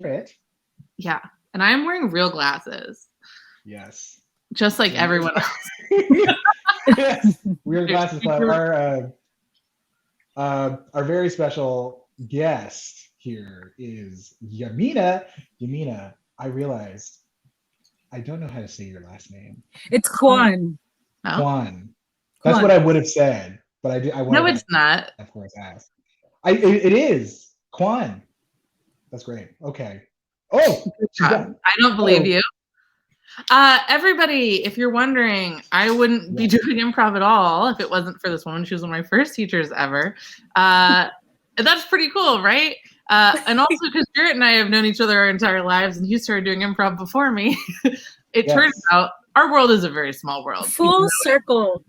It. Yeah, and I'm wearing real glasses. Yes. Just like everyone else. Yes. Real glasses. But our very special guest here is Yamina. Yamina, I realized I don't know how to say your last name. It's Khouane. No? Khouane. That's what I would have said, but I wanted no, it's not. Of course, ask. It is Khouane. That's great. Okay. Oh, I don't believe you. Everybody, if you're wondering, I wouldn't be doing improv at all if it wasn't for this woman. She was one of my first teachers ever. That's pretty cool, right? And also because Jarrett and I have known each other our entire lives, and he started doing improv before me. It turns out our world is a very small world. Full circle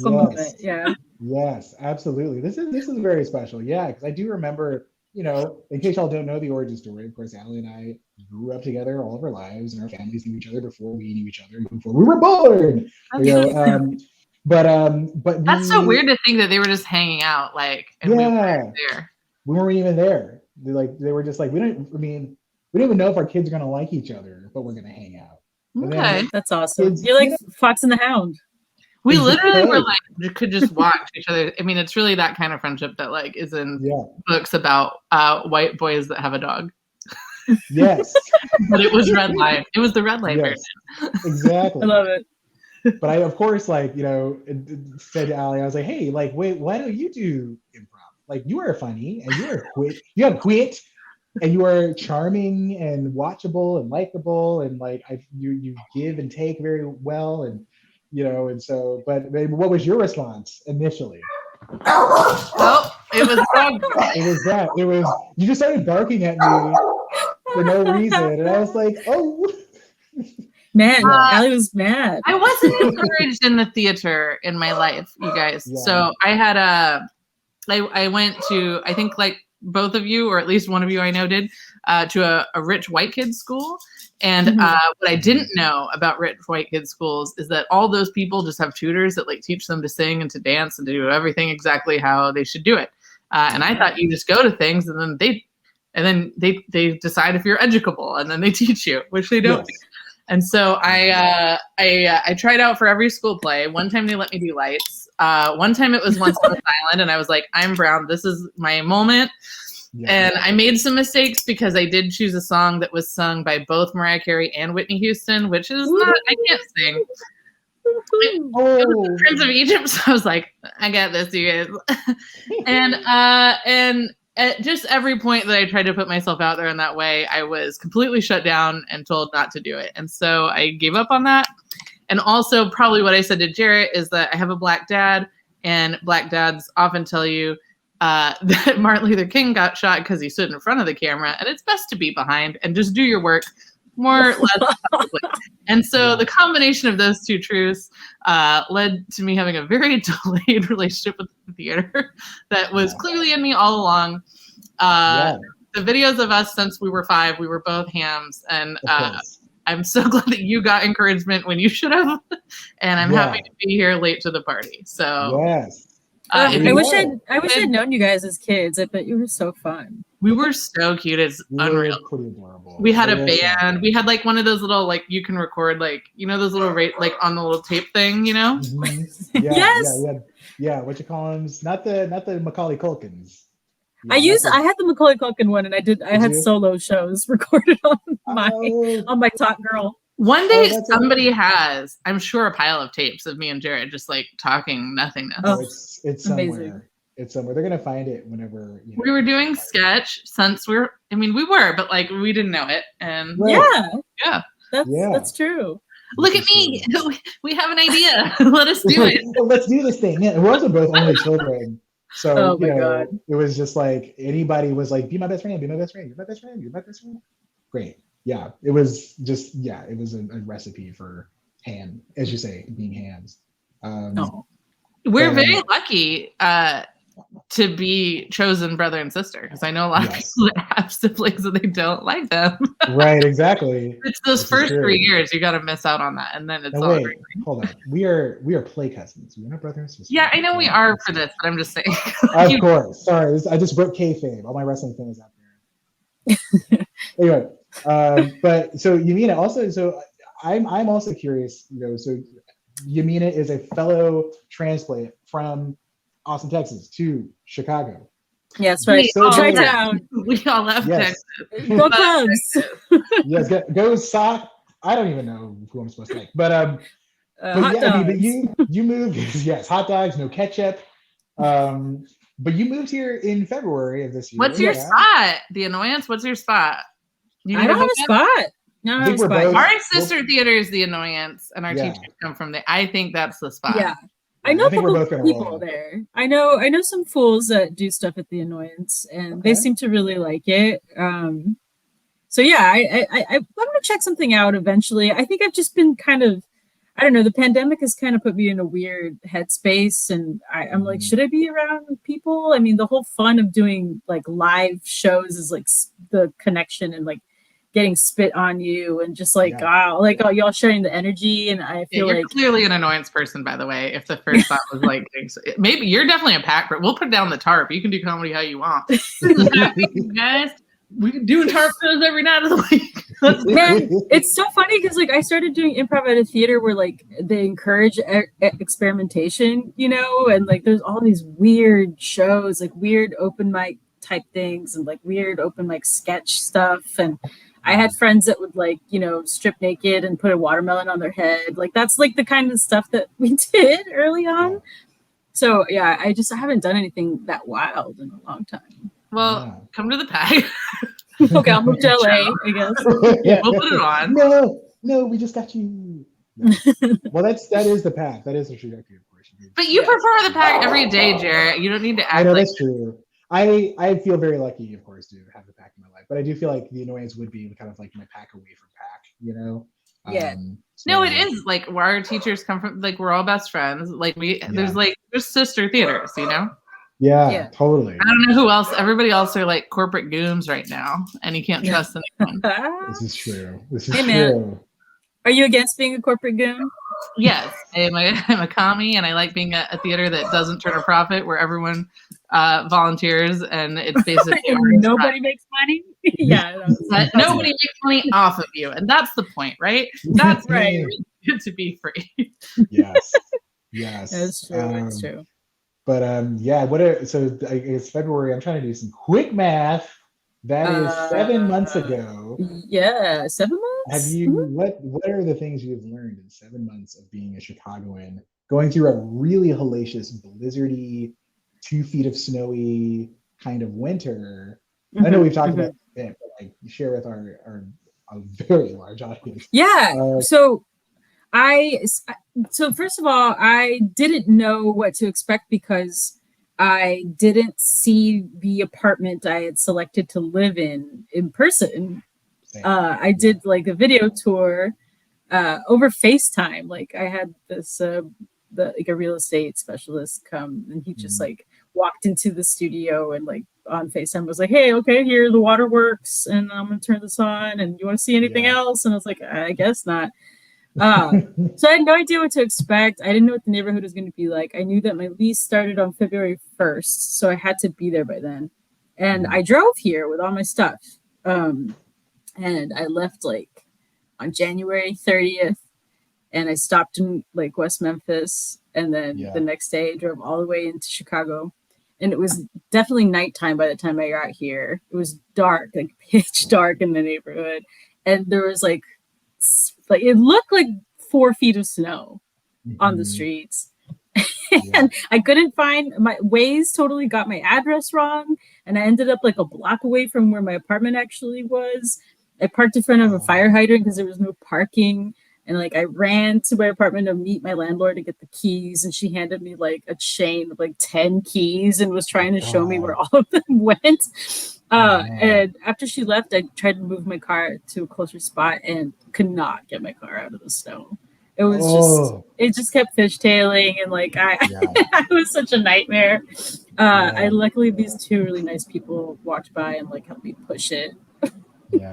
moment. Yeah. Yes, absolutely. This is very special. Yeah, because I do remember, in case y'all don't know the origin story, of course, Allie and I grew up together all of our lives, and our families knew each other before we knew each other, before we were born. But that's so weird to think that they were just hanging out, and we weren't there. We weren't even there. They were just like, we don't even know if our kids are gonna like each other, but we're gonna hang out. Okay, that's awesome. You're like Fox and the Hound. We literally were you could just watch each other. I mean, it's really that kind of friendship that is in books about white boys that have a dog. Yes. But it was Red Light. It was the Red Light version. Exactly. I love it. But I, of course, said to Allie, I was like, hey, wait, why don't you do improv? You are funny and you have wit and you are charming and watchable and likable and you give and take very well and but what was your response initially? Oh, it was you just started barking at me for no reason, and I was like, oh. Man, Allie was mad. I wasn't encouraged in the theater in my life, you guys. Yeah. So I had I went to, I think both of you, or at least one of you I know did, to a rich white kids school. And what I didn't know about rich white kids schools is that all those people just have tutors that teach them to sing and to dance and to do everything exactly how they should do it. And I thought you just go to things and then they decide if you're educable and then they teach you, which they don't. Yes. And so I tried out for every school play. One time they let me do lights. One time it was Once on the Island, and I was like, I'm brown. This is my moment. Yeah. And I made some mistakes because I did choose a song that was sung by both Mariah Carey and Whitney Houston, which is not, I can't sing. It was Prince of Egypt, so I was like, I got this, you guys. and at just every point that I tried to put myself out there in that way, I was completely shut down and told not to do it. And so I gave up on that. And also probably what I said to Jarrett is that I have a black dad, and black dads often tell you that Martin Luther King got shot because he stood in front of the camera, and it's best to be behind and just do your work more or less publicly. And so the combination of those two truths led to me having a very delayed relationship with the theater that was clearly in me all along. The videos of us since we were 5, we were both hams, and I'm so glad that you got encouragement when you should have, and I'm happy to be here late to the party. So I wish I'd known you guys as kids. I bet you were so fun. We were so cute. It's unreal. Pretty adorable. We had a band. We had one of those little you can record those little on the little tape thing, Mm-hmm. Yes. Yeah. What you call them? Not the Macaulay Culkins. Yeah, I had the Macaulay Culkin one, and I had solo shows recorded on my Top Girl. One day somebody has, I'm sure, a pile of tapes of me and Jared just talking nothingness. Oh, it's somewhere. Amazing. It's somewhere. They're gonna find it whenever we were doing sketch since we were, but we didn't know it. And that's true. Look at me. We have an idea. Let us do it. Let's do this thing. Yeah, we're also both only children. So God. It was just anybody was be my best friend, be my best friend, you're my best friend, you're my best friend. Great. Yeah. It was just it was a recipe for ham, as you say, being hams. We're very lucky to be chosen brother and sister, because I know a lot of people that have siblings and they don't like them. Right, exactly. It's those first 3 years you got to miss out on that, and then it's all great. Hold on, we are play cousins. We're not brother and sister. Yeah, I know we are for this, but I'm just saying. Of course, sorry, I just broke kayfabe. All my wrestling fans out there. Anyway, but so Yamina also, so I'm also curious, so Yamina is a fellow transplant from Austin, Texas to Chicago. Yes, right. So Try town. We all love yes. Texas. Go Cubs. Yes, go sock. I don't even know who I'm supposed to like, but hot yeah, I mean, but dogs. you moved, yes, hot dogs, no ketchup. But you moved here in February of this year. What's your spot? The Annoyance? What's your spot? You I don't have a spot. No, I think we're both. Our sister theater is the Annoyance, and our teachers come from there. I think that's the spot. Yeah. I know a couple of people there. I know some fools that do stuff at the Annoyance, and they seem to really like it. So yeah, I'm gonna check something out eventually. I think I've just been kind of, I don't know, the pandemic has kind of put me in a weird headspace, and I'm like, should I be around people? I mean, the whole fun of doing like live shows is like the connection and like getting spit on you and just like y'all sharing the energy, and I feel you're like clearly an Annoyance person, by the way. If the first thought was like maybe you're definitely a pack, but we'll put down the tarp. You can do comedy how you want. Guys, we do tarp shows every night of the week. Man, it's so funny because like I started doing improv at a theater where like they encourage experimentation, and like there's all these weird shows, like weird open mic type things and like weird open mic sketch stuff. And I had friends that would like, strip naked and put a watermelon on their head. Like that's like the kind of stuff that we did early on. So yeah, I haven't done anything that wild in a long time. Well, come to the pack. Okay, I'll move to LA, I guess. We'll put it on. No, we just got you. No. Well, that is the pack. That is the trajectory, of course. But you prefer the pack every day, Jarrett. You don't need to act. I know that's true. I feel very lucky, of course, to have the pack in my life. But I do feel like the Annoyance would be kind of like my pack away from pack, Yeah. No, it is like where our teachers come from. Like we're all best friends. Like there's sister theaters, Yeah, totally. I don't know who else. Everybody else are like corporate gooms right now, and you can't trust anyone. This is true. Hey, man. Are you against being a corporate goon? Yes, I'm a commie, and I like being a theater that doesn't turn a profit, where everyone volunteers, and it's basically nobody makes money. Nobody makes money off of you, and that's the point, right? That's right. It's good to be free. Yes. That's true. That's true. But so it's February. I'm trying to do some quick math. That is 7 months ago. Yeah, 7 months. Have you what are the things you've learned in 7 months of being a Chicagoan, going through a really hellacious, blizzardy, 2 feet of snowy kind of winter? I know we've talked about it, but like share with our very large audience. Yeah. So first of all, I didn't know what to expect because I didn't see the apartment I had selected to live in person. I did like a video tour over FaceTime. Like I had this a real estate specialist come, and he just like walked into the studio and like on FaceTime was like, "Hey, okay, here the waterworks, and I'm gonna turn this on. And you want to see anything else?" And I was like, "I guess not." So I had no idea what to expect. I didn't know what the neighborhood was going to be like. I knew that my lease started on February 1st, so I had to be there by then. And I drove here with all my stuff. And I left like on January 30th, and I stopped in like West Memphis, and then the next day I drove all the way into Chicago. And it was definitely nighttime by the time I got here. It was dark, like pitch dark in the neighborhood. And there was like it looked like 4 feet of snow on the streets. And I couldn't find my Waze, totally got my address wrong, and I ended up like a block away from where my apartment actually was. I parked in front of a fire hydrant because there was no parking, and like I ran to my apartment to meet my landlord to get the keys, and she handed me like a chain of like 10 keys and was trying to show me where all of them went. And after she left, I tried to move my car to a closer spot and could not get my car out of the snow. It was it just kept fishtailing, and like it was such a nightmare. I luckily these 2 really nice people walked by and like helped me push it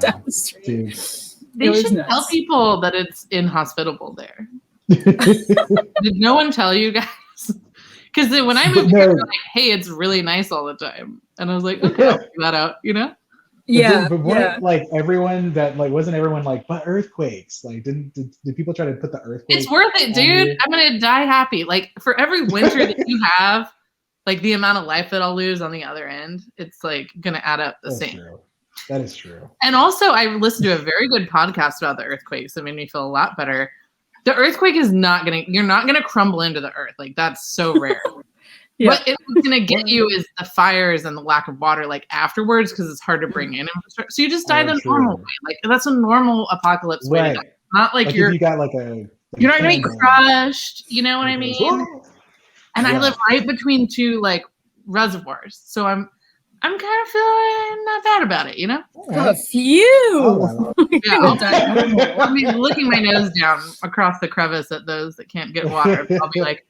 down the street. Dude. They should tell people that it's inhospitable there. Did no one tell you guys? Because when I moved here, they're like, "Hey, it's really nice all the time," and I was like, "Okay, I'll figure that out," But weren't like everyone that like wasn't everyone like but earthquakes? Like did people try to put the earthquakes? It's worth it, dude. I'm gonna die happy. Like for every winter that you have, like the amount of life that I'll lose on the other end, it's like gonna add up the same. True. That is true. And also I listened to a very good podcast about the earthquakes that made me feel a lot better. The earthquake is you're not gonna crumble into the earth. Like that's so rare. What it's going to get you is the fires and the lack of water, like afterwards, because it's hard to bring in. So you just die the normal way. Like that's a normal apocalypse way to die. Not like you got like you're not going to be crushed. You know what I mean? And I live right between two like reservoirs, so I'm kind of feeling not bad about it. You know? A few. I mean, looking my nose down across the crevice at those that can't get water, I'll be like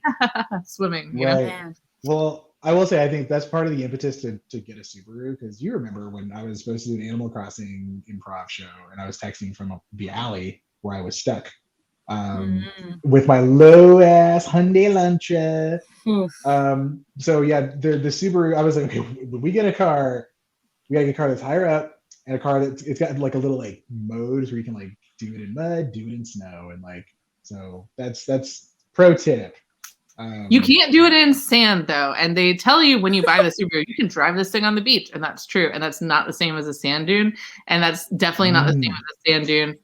swimming. You know? Well, I will say I think that's part of the impetus to get a Subaru, because you remember when I was supposed to do an Animal Crossing improv show and I was texting from the alley where I was stuck with my low ass Hyundai Elantra. So yeah, the Subaru, I was like, okay, when we get a car, we gotta get a car that's higher up and a car that it's got like a little like modes where you can like do it in mud, do it in snow, and like so that's pro tip. You can't do it in sand though, and they tell you when you buy the Subaru, you can drive this thing on the beach, and that's true, and that's not the same as a sand dune, and that's definitely not the same as a sand dune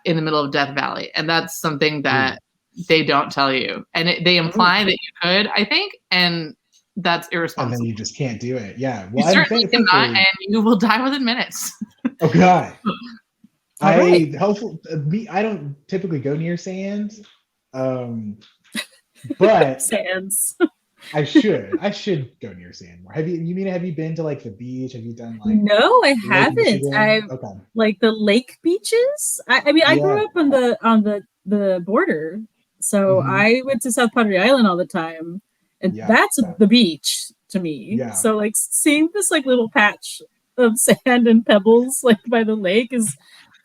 in the middle of Death Valley, and that's something that they don't tell you, and they imply that you could, I think, and that's irresponsible. And then you just can't do it. Yeah, well, you certainly cannot, and you will die within minutes. Oh God. I don't typically go near sand. But sands. I should go near sand more. Have you been to like the beach? Have you done like No, I haven't. I've like the lake beaches. I mean I grew up on the border. So I went to South Padre Island all the time. And that's the beach to me. Yeah. So like seeing this like little patch of sand and pebbles like by the lake is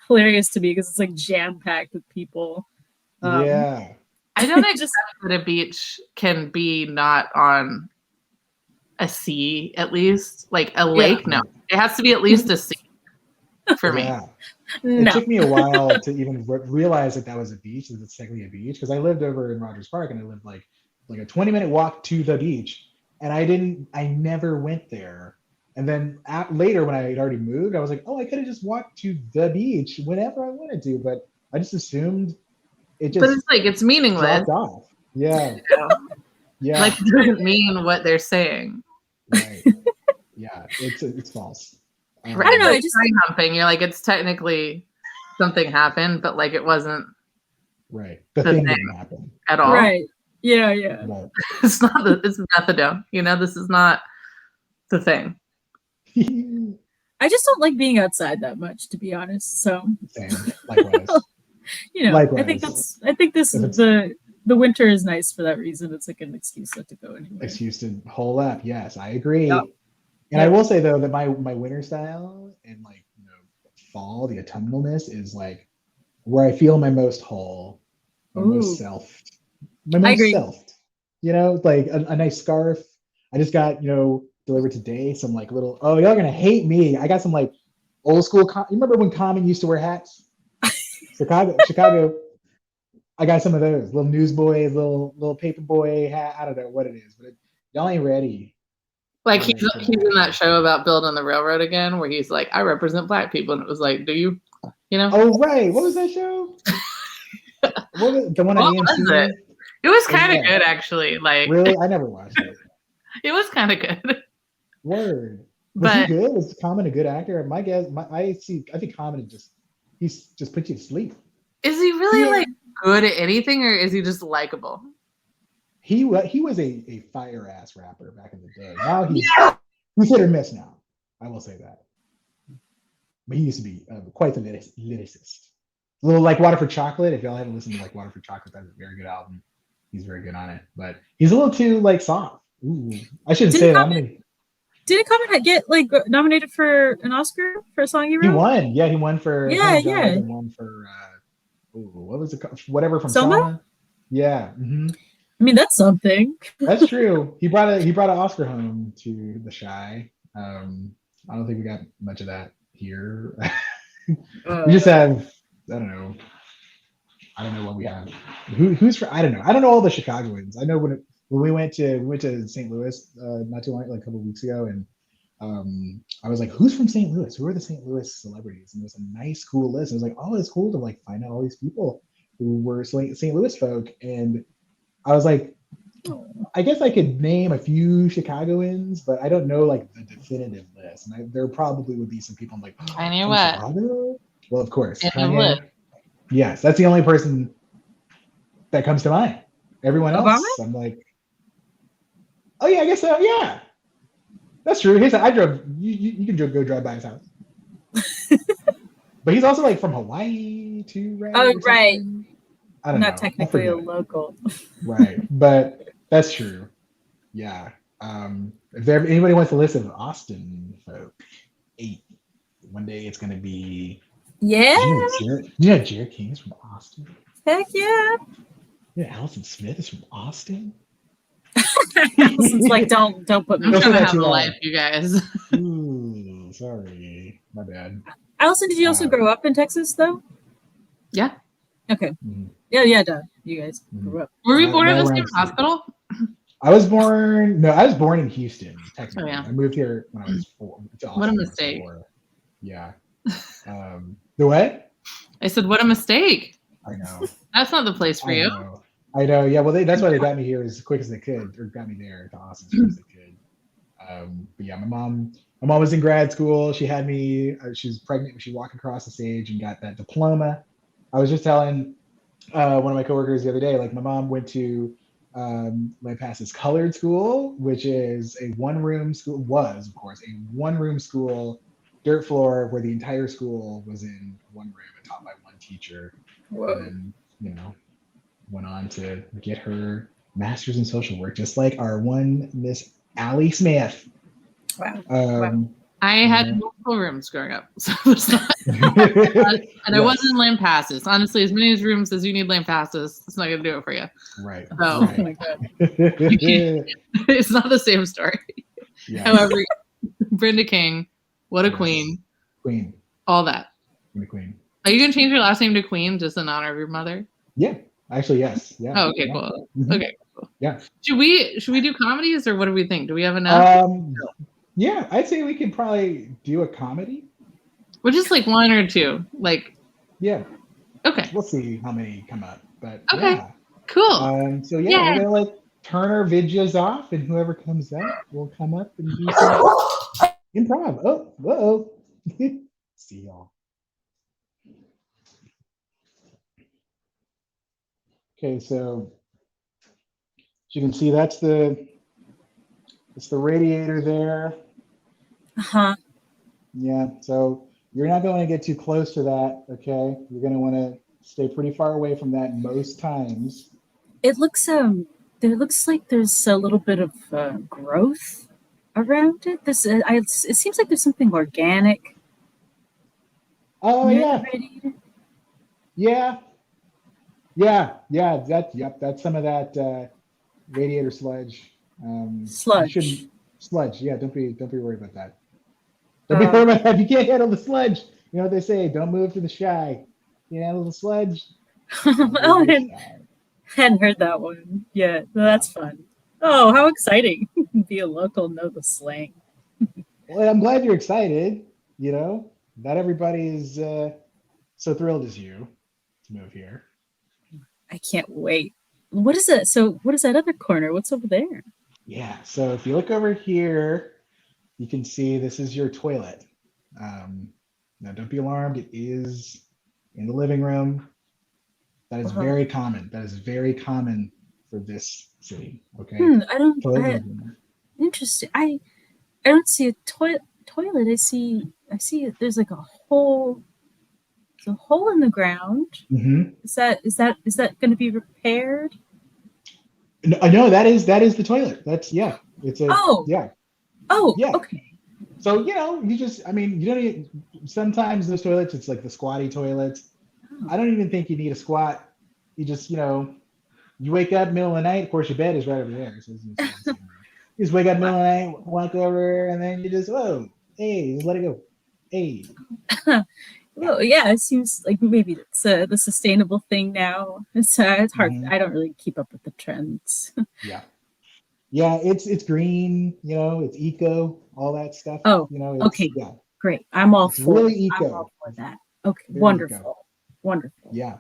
hilarious to me because it's like jam-packed with people. I don't accept that a beach can be not on a sea, at least. Like a lake, no. It has to be at least a sea for me. It took me a while to even realize that was a beach, that it's technically a beach, because I lived over in Rogers Park and I lived like a 20-minute walk to the beach, and I never went there. And then later when I had already moved, I was like, oh, I could have just walked to the beach whenever I wanted to, but I just assumed but it's like it's meaningless. Off. Yeah. Yeah. Like it doesn't mean what they're saying. Right. Yeah, it's false. I don't know. Just humping. You're like it's technically something happened, but like it wasn't. Right. The thing didn't happen at all. Right. Yeah. Right. It's not. It's methadone. You know, this is not the thing. I just don't like being outside that much, to be honest. So. Same. Likewise. You know, likewise. I think this is the winter is nice for that reason. It's like an excuse not to go anywhere. Excuse to hole up. Yes, I agree. Yep. And I will say though that my winter style and like fall, the autumnalness is like where I feel my most whole, my most self. Like a nice scarf. I just got delivered today some like little. Oh, y'all gonna hate me. I got some like old school. You remember when Common used to wear hats? Chicago. I got some of those little newsboys, little paper boy hat. I don't know what it is, but y'all ain't ready. Like he's in that show about building the railroad again, where he's like, I represent Black people, and it was like, do you? Oh right, what was that show? The one on AMC? It was kind of good actually. Like really, I never watched it. It was kind of good. Word. Was he good? Was Common a good actor? My guess, I think Common just puts you to sleep. Is he really like good at anything, or is he just likable? He was a fire ass rapper back in the day. Now he's hit or miss now. I will say that. But he used to be quite the lyricist. A little like Water for Chocolate. If y'all haven't listened to like Water for Chocolate, that's a very good album. He's very good on it. But he's a little too like soft. Ooh, I shouldn't say that. Didn't Common get like nominated for an Oscar for a song he wrote? He won. Yeah, he won for He won for what was it called? Whatever from Selma? Yeah. Mm-hmm. I mean, that's something. That's true. He brought an Oscar home to The Chi. I don't think we got much of that here. Uh, We just have, I don't know. I don't know what we have. Who's from? I don't know. I don't know all the Chicagoans. I know when we went to St. Louis not too long, like a couple of weeks ago, and I was like, who's from St. Louis? Who are the St. Louis celebrities? And it was a nice, cool list. I was like, oh, it's cool to like find out all these people who were St. Louis folk, and I was like, I guess I could name a few Chicagoans, but I don't know like the definitive list. And there probably would be some people I'm like, oh, Kanye from West. Chicago? Well, of course, And Kanye. Yes, that's the only person that comes to mind. Everyone Obama? else, I'm like, oh yeah, I guess so. Yeah, that's true. I drove. You can go drive by his house. But he's also like from Hawaii too, right? Oh, right. I don't Not know. technically a local. Right, but that's true. Yeah. If anybody wants a list of Austin folk, 8. One day it's gonna be. Yeah. Jared King is from Austin. Heck yeah. Yeah, Allison Smith is from Austin. Allison's like, don't put me. I'm Don't trying say to that have too a loud. life, you guys. Ooh, sorry, my bad. Allison, did you also grow up in Texas though? Yeah. Okay. Mhm. Yeah, duh. You guys grew up. Were we born in the Right same around- hospital? I was born in Houston, technically. Oh, yeah. I moved here when I was 4. To What a Austin when I was mistake. 4. Yeah. The what? I said, what a mistake. I know. That's not the place for you. I know. Yeah. Well, that's why they got me here as quick as they could, or got me there to Austin as quick as they could. But yeah, my mom was in grad school. She had me. She was pregnant when she walked across the stage and got that diploma. I was just telling one of my coworkers the other day, like my mom went to Lampasas Colored School, which is a one-room school. Was of course a one-room school, dirt floor, where the entire school was in one room and taught by one teacher. Whoa. And then, went on to get her master's in social work, just like our one Miss Allie Smith. Wow. I had multiple rooms growing up, so it's not. And I wasn't in Lampasas. Honestly, as many rooms as you need Lampasas, it's not going to do it for you. Right. So Oh my god. it's not the same story. Yeah. However, Brenda King, what a queen. Queen. All that. The queen. Are you going to change your last name to Queen just in honor of your mother? Yeah. Actually, yes. Yeah. Oh, okay, yeah. cool. Mhm. Okay, cool. Yeah. Should we do comedies or what do we think? Do we have enough? Yeah, I'd say we could probably do a comedy. We're just like one or two. Like, Yeah. okay. We'll see how many come up. But Okay. yeah. Cool. So yeah, Yeah. we're gonna like turn our videos off, and whoever comes up will come up and do some improv. Oh, whoa. See y'all. Okay, so as you can see, it's the radiator there. Uh-huh. Yeah, so you're not going to get too close to that, okay? You're going to want to stay pretty far away from that most times. It looks there looks like there's a little bit of growth around it. It seems like there's something organic. Oh, near yeah. the radiator. Yeah. That's some of that radiator sludge. Sludge. Sludge. Yeah, don't be worried about that. Don't be worried about that. If you can't handle the sludge, you know what they say, don't move to the shy. You handle the sludge. Oh, I hadn't heard that one yet. That's fun. Oh, how exciting. Be a local, know the slang. Well, I'm glad you're excited. Not everybody is so thrilled as you to move here. I can't wait. What is it? So what is that other corner? What's over there? Yeah, so if you look over here, you can see this is your toilet. Now, don't be alarmed. It is in the living room. That is very common. That is very common for this city. Okay. Interesting. I don't see a toilet. I see. There's like a hole. There's a hole in the ground. Mm-hmm. Is that going to be repaired? No, that is the toilet. It's a. Oh. Yeah. Oh. Yeah. Okay. So you don't need, sometimes those toilets, it's like the squatty toilets. I don't even think you need a squat. You just, you wake up middle of the night. Of course, your bed is right over there. So you just wake up middle of the night, walk over, and then you just, whoa, Hey, just let it go. Hey. Well, yeah, it seems like maybe it's the sustainable thing now. It's hard. Mhm. I don't really keep up with the trends. Yeah. Yeah, it's green, it's eco, all that stuff. Oh, It's okay, great. I'm all it's for really it. I'm eco. all for It's that. Okay, very eco. wonderful. Yeah.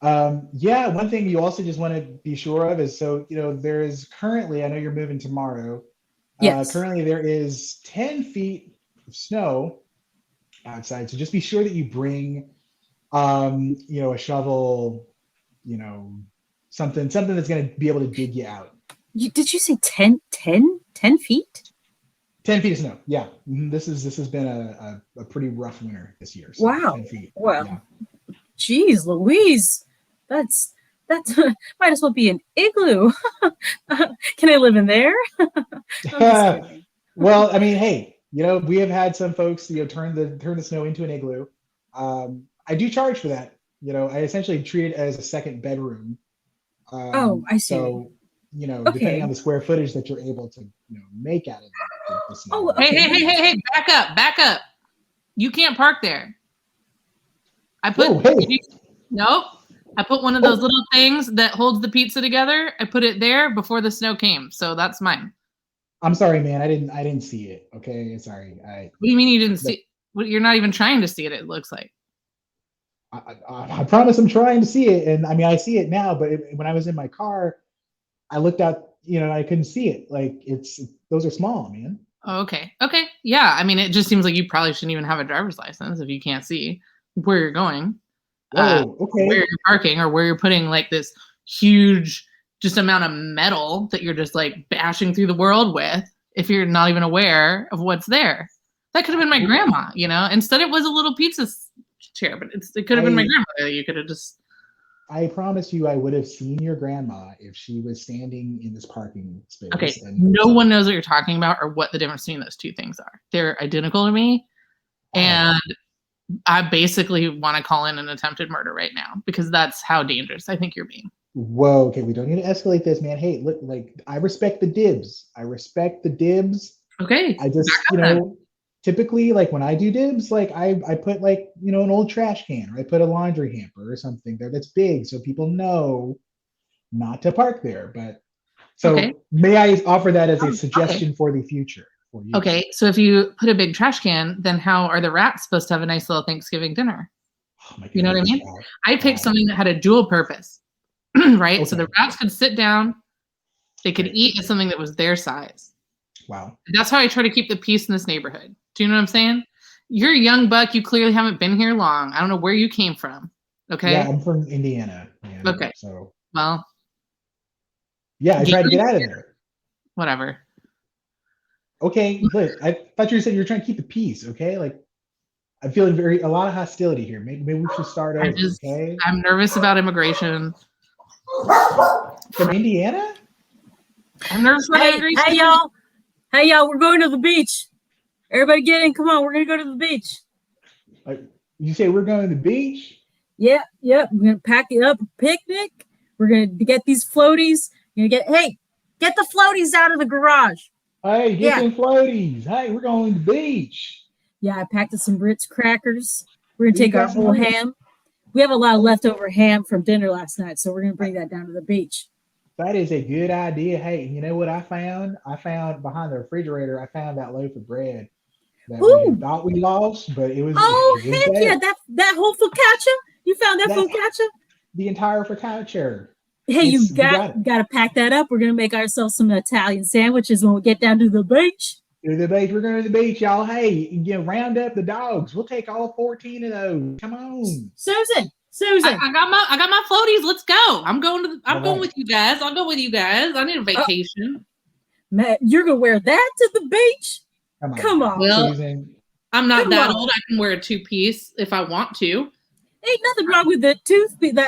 Yeah, one thing you also just want to be sure of is so, there is currently, I know you're moving tomorrow. Yes. Currently there is 10 feet of snow outside. So just be sure that you bring a shovel, you know, something that's gonna be able to dig you out. Did you say 10 feet? 10 feet of snow. Yeah. This has been a pretty rough winter this year. So Wow. 10 feet. Well, Yeah. geez, Louise, that's might as well be an igloo. Can I live in there? I'm just kidding. Well, I mean, hey, we have had some folks, turn the snow into an igloo. I do charge for that. I essentially treat it as a second bedroom. Oh, I see. So, depending on Okay. the square footage that you're able to, make out of the snow. Oh, Hey, okay. hey, back up. You can't park there. I put Whoa, hey. Nope. I put one of those little things that holds the pizza together. I put it there before the snow came, so that's mine. I'm sorry, man. I didn't see it. Okay, sorry. What do you mean you didn't see? Well, you're not even trying to see it. It looks like. I promise I'm trying to see it, and I mean I see it now. But when I was in my car, I looked out. I couldn't see it. Like those are small, man. Oh, okay. Yeah. I mean, it just seems like you probably shouldn't even have a driver's license if you can't see where you're going, Whoa. Okay. where you're parking, or where you're putting like this huge just amount of metal that you're just like bashing through the world with. If you're not even aware of what's there, that could have been my grandma. Instead it was a little pizza chair, but it could have been my grandmother. You could have just. I promise you, I would have seen your grandma if she was standing in this parking space. Okay, no one knows what you're talking about or what the difference between those two things are. They're identical to me, and I basically want to call in an attempted murder right now because that's how dangerous I think you're being. Whoa, okay, we don't need to escalate this, man. Hey, look, like I respect the dibs. Okay. I just, typically like when I do dibs, like I put like, an old trash can, or I put a laundry hamper or something there that's big so people know not to park there. But so may I offer that as a suggestion for the future for you? Okay, so if you put a big trash can, then how are the rats supposed to have a nice little Thanksgiving dinner? Oh my goodness, you know what I mean? I picked something that had a dual purpose, right? Okay. So the rats could sit down, they could eat at something that was their size. Wow. That's how I try to keep the peace in this neighborhood. Do you know what I'm saying? You're a young buck. You clearly haven't been here long. I don't know where you came from. Okay. Yeah, I'm from Indiana. Man, okay. So. Well. Yeah, I tried to get out of there. Whatever. Okay, look, I thought you said you were trying to keep the peace. Okay, like I'm feeling a lot of hostility here. Maybe we should start over. Okay. I'm nervous about immigration. From Indiana? I'm nervous about immigration. Hey y'all, we're going to the beach. Everybody get in. Come on, we're gonna go to the beach. You say we're going to the beach? Yep. We're gonna pack it up, a picnic. We're gonna get these floaties. Get the floaties out of the garage. Hey, get them floaties. Hey, we're going to the beach. Yeah, I packed some Ritz crackers. We're gonna take our whole ham. We have a lot of leftover ham from dinner last night, so we're gonna bring that down to the beach. That is a good idea. Hey, you know what I found? I found behind the refrigerator, I found that loaf of bread that we thought we lost, but it was. Oh, heck yeah. That whole focaccia? You found that focaccia? The entire focaccia. Hey, you got to pack that up. We're going to make ourselves some Italian sandwiches when we get down to the beach. To the beach. We're going to the beach, y'all. Hey, round up the dogs. We'll take all 14 of those. Come on. Susan. I got my floaties. Let's go. I'm going with you guys. I'll go with you guys. I need a vacation. Matt, you're gonna wear that to the beach? Come on. Well, I'm not that old. I can wear a two-piece if I want to. Ain't nothing wrong with that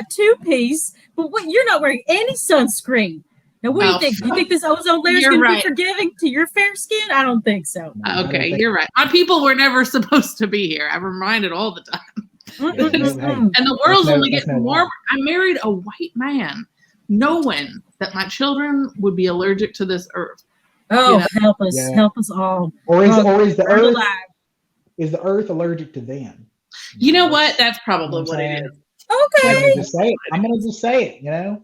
two-piece. But you're not wearing any sunscreen. Now, what do you think? Do you think this ozone layer is going to be forgiving to your fair skin? I don't think so. Okay, you're right. My people were never supposed to be here. I'm reminded all the time. And the world's only getting warmer. I married a white man knowing that my children would be allergic to this earth. Oh, You know? help us all. Or is Alive. the Earth allergic to them? You know what? That's probably what it is. I'm Okay. gonna just say it. I'm gonna just say it.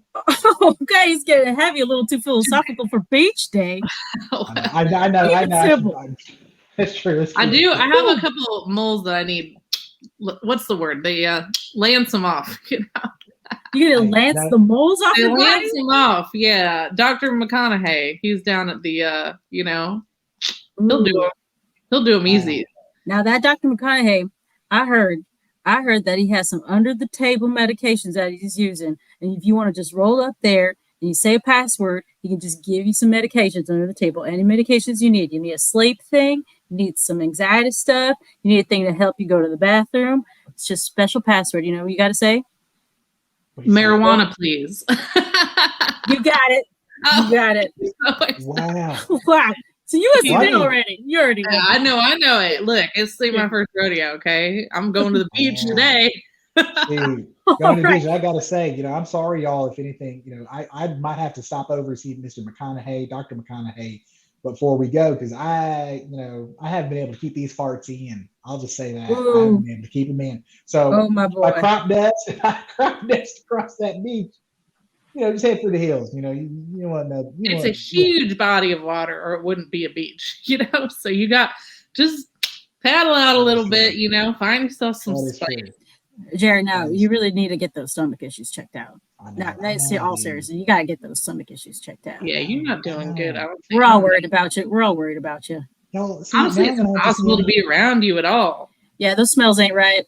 Okay, he's getting heavy, a little too philosophical for beach day. I know. Keep it simple. That's true. I do. I have a couple moles that I need. What's the word? They lance them off. You know, You gonna lance the moles off they your body? lance them off. Yeah, Dr. McConaughey. He's down at the. You know, he'll do them. He'll do them easy. Now that Dr. McConaughey, I heard that he has some under the table medications that he's using, and if you want to just roll up there and you say a password, he can just give you some medications under the table. Any medications you need. You need a sleep thing. You need some anxiety stuff. You need a thing to help you go to the bathroom. It's just special password. You know what you got to say? Marijuana, please. You got it. You got it. Wow. Wow. So you must have been already. You already know. I know it. Look, it's my first rodeo, okay? I'm going to the beach today. Dude, going to the beach, I gotta say, I'm sorry, y'all. If anything, I might have to stop over and see Mr. McConaughey, Dr. McConaughey, before we go, because I haven't been able to keep these farts in. I'll just say that. Ooh. I haven't been able to keep them in. So my boy. I crop dust across that beach. Just head for the hills. You want to know. It's a huge body of water, or it wouldn't be a beach. So you got just paddle out a little bit. Find yourself some space. Jared, now you really need to get those stomach issues checked out. All seriously, you gotta get those stomach issues checked out. Yeah, you're not doing good. We're all worried about you. Honestly, it's impossible to be around you at all. Yeah, those smells ain't right.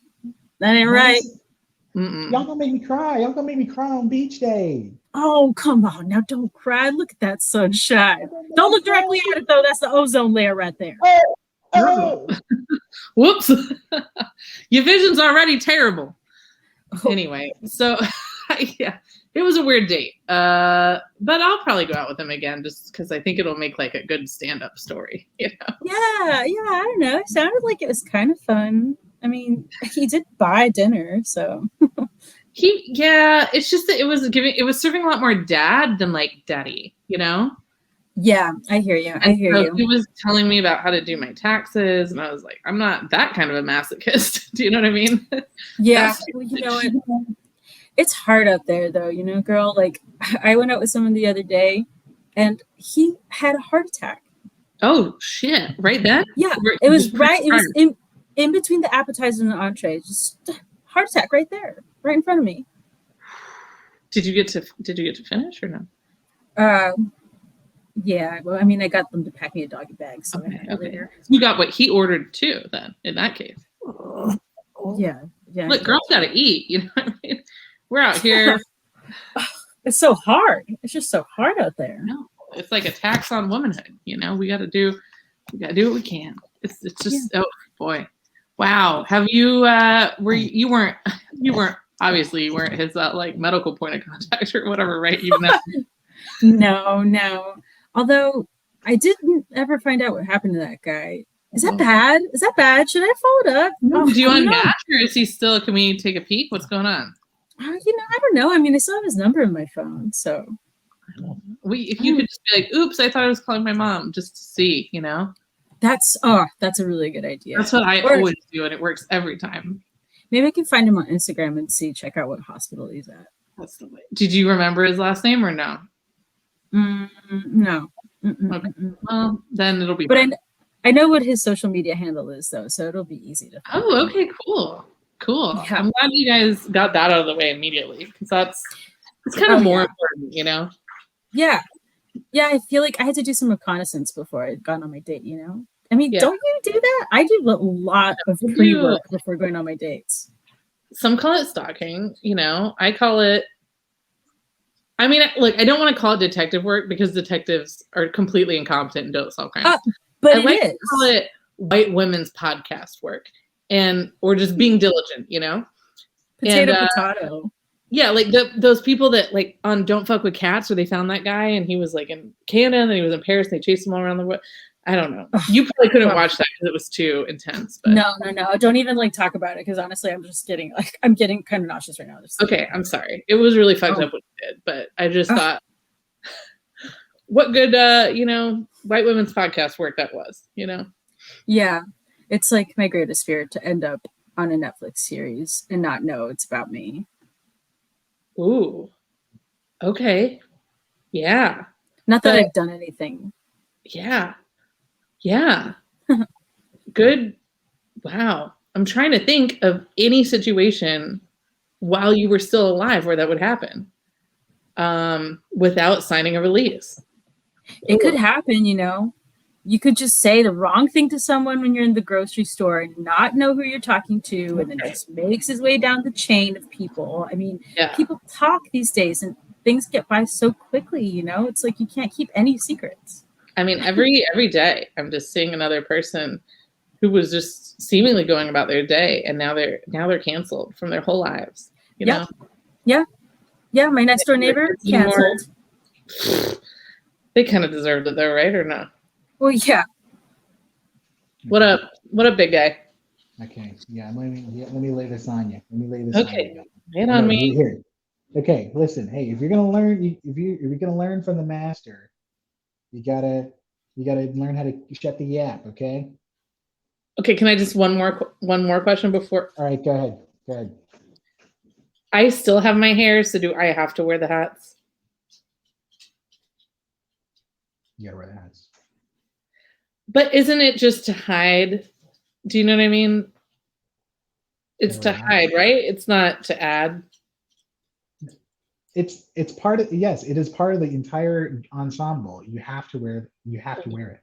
That ain't right. Y'all gonna make me cry. Y'all gonna make me cry on beach day. Oh, come on. Now don't cry. Look at that sunshine. Don't look directly at it, though. That's the ozone layer right there. Oh. Whoops. Your vision's already terrible. Anyway, so yeah, it was a weird date. But I'll probably go out with him again just because I think it'll make like a good stand-up story. Yeah, I don't know. It sounded like it was kind of fun. I mean, he did buy dinner, so it's just that it was serving a lot more dad than like daddy, Yeah, I hear you. He was telling me about how to do my taxes, and I was like, I'm not that kind of a masochist. Do you know what I mean? Yeah, it's hard out there though, girl. Like I went out with someone the other day, and he had a heart attack. Oh shit! Right then? Yeah, it was right. It was in between the appetizer and the entree. Just heart attack right there, right in front of me. Did you get to finish or no? Yeah. Well, I mean, I got them to pack me a doggy bag. So okay. You got what he ordered too. Then in that case. Yeah. Look, girls gotta eat. You know what I mean? We're out here. It's so hard. It's just so hard out there. No, it's like a tax on womanhood. We gotta do what we can. It's just oh boy. Wow. Have you you weren't obviously you weren't his like medical point of contact or whatever, right? Even that. No. Although I didn't ever find out what happened to that guy. Is that bad? Should I follow it up? Do you unmatch or is he still? Can we take a peek? What's going on? I don't know. I mean, I still have his number in my phone, so. If you could just be like, "Oops, I thought I was calling my mom," just to see, That's a really good idea. That's what I always do, and it works every time. Maybe I can find him on Instagram and check out what hospital he's at. That's the way. Did you remember his last name or no? No. Okay. Well, then it'll be. But I know what his social media handle is, though, so it'll be easy to find. Oh, okay, cool. Yeah. I'm glad you guys got that out of the way immediately because it's kind of more important, Yeah. I feel like I had to do some reconnaissance before I got on my date, I mean, don't you do that? I do a lot of pre-work before going on my dates. Some call it stalking, I call it. I mean, look, I don't want to call it detective work because detectives are completely incompetent and don't solve crimes. But I like to call it white women's podcast work or just being diligent, Potato. Yeah, like those people that like on Don't Fuck with Cats where they found that guy and he was like in Canada and he was in Paris and they chased him all around the world. I don't know. You probably couldn't watch that because it was too intense. But. No. Don't even talk about it because honestly, I'm getting kind of nauseous right now. Okay, I'm sorry. It was really fucked up what you did, but I just thought what good, white women's podcast work that was, Yeah. It's like my greatest fear to end up on a Netflix series and not know it's about me. Ooh. Okay. Yeah. Not that I've done anything. Yeah. Yeah. Good. Wow. I'm trying to think of any situation while you were still alive where that would happen without signing a release. It could happen, You could just say the wrong thing to someone when you're in the grocery store and not know who you're talking to, and then just makes his way down the chain of people. I mean, people talk these days and things get by so quickly, It's like you can't keep any secrets. I mean, every day I'm just seeing another person who was just seemingly going about their day, and now they're canceled from their whole lives. You know? Yeah. My next door neighbor canceled. They kind of deserved it though, right? Or no? Well, yeah. What up, big guy? Okay, yeah. Let me lay this on you. Okay, lay it on me. Here. Okay, listen. Hey, if you're gonna learn, if you're gonna learn from the master, you gotta learn how to shut the yap. Okay. Okay, can I just one more question before? All right, go ahead. I still have my hair, so do I have to wear the hats? You gotta wear the hats. But isn't it just to hide? Do you know what I mean? It's to hide, right? It's not to add. It's part of, yes, it is part of the entire ensemble. You have to wear it.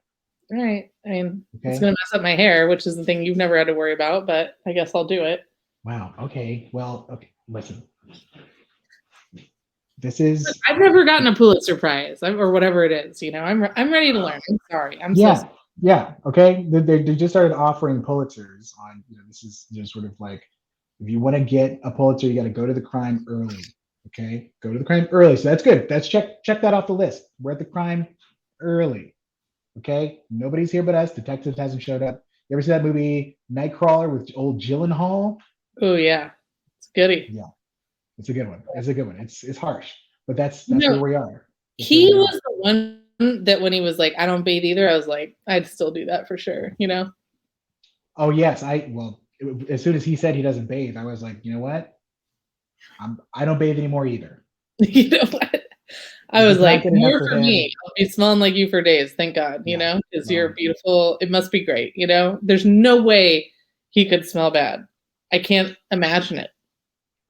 Right. I mean, It's gonna mess up my hair, which is the thing you've never had to worry about, but I guess I'll do it. Wow. Okay. Well, okay. Listen. This is. I've never gotten a Pulitzer Prize or whatever it is. I'm ready to learn. I'm sorry. Yeah. Okay. They just started offering Pulitzers on. This is just sort of like, if you want to get a Pulitzer, you got to go to the crime early. Okay. Go to the crime early. So that's good. That's check that off the list. We're at the crime early. Okay. Nobody's here but us. Detective hasn't showed up. You ever see that movie Nightcrawler with old Gyllenhaal? Oh yeah. It's goody. Yeah. It's a good one. It's harsh, but that's where we are. He was the one that when he was like, I don't bathe either, I was like, I'd still do that for sure, Oh yes, as soon as he said he doesn't bathe, I was like, you know what? I don't bathe anymore either. You know what? I was like, more for me. I'll be smelling like you for days, thank God, because you're beautiful. It must be great, There's no way he could smell bad. I can't imagine it.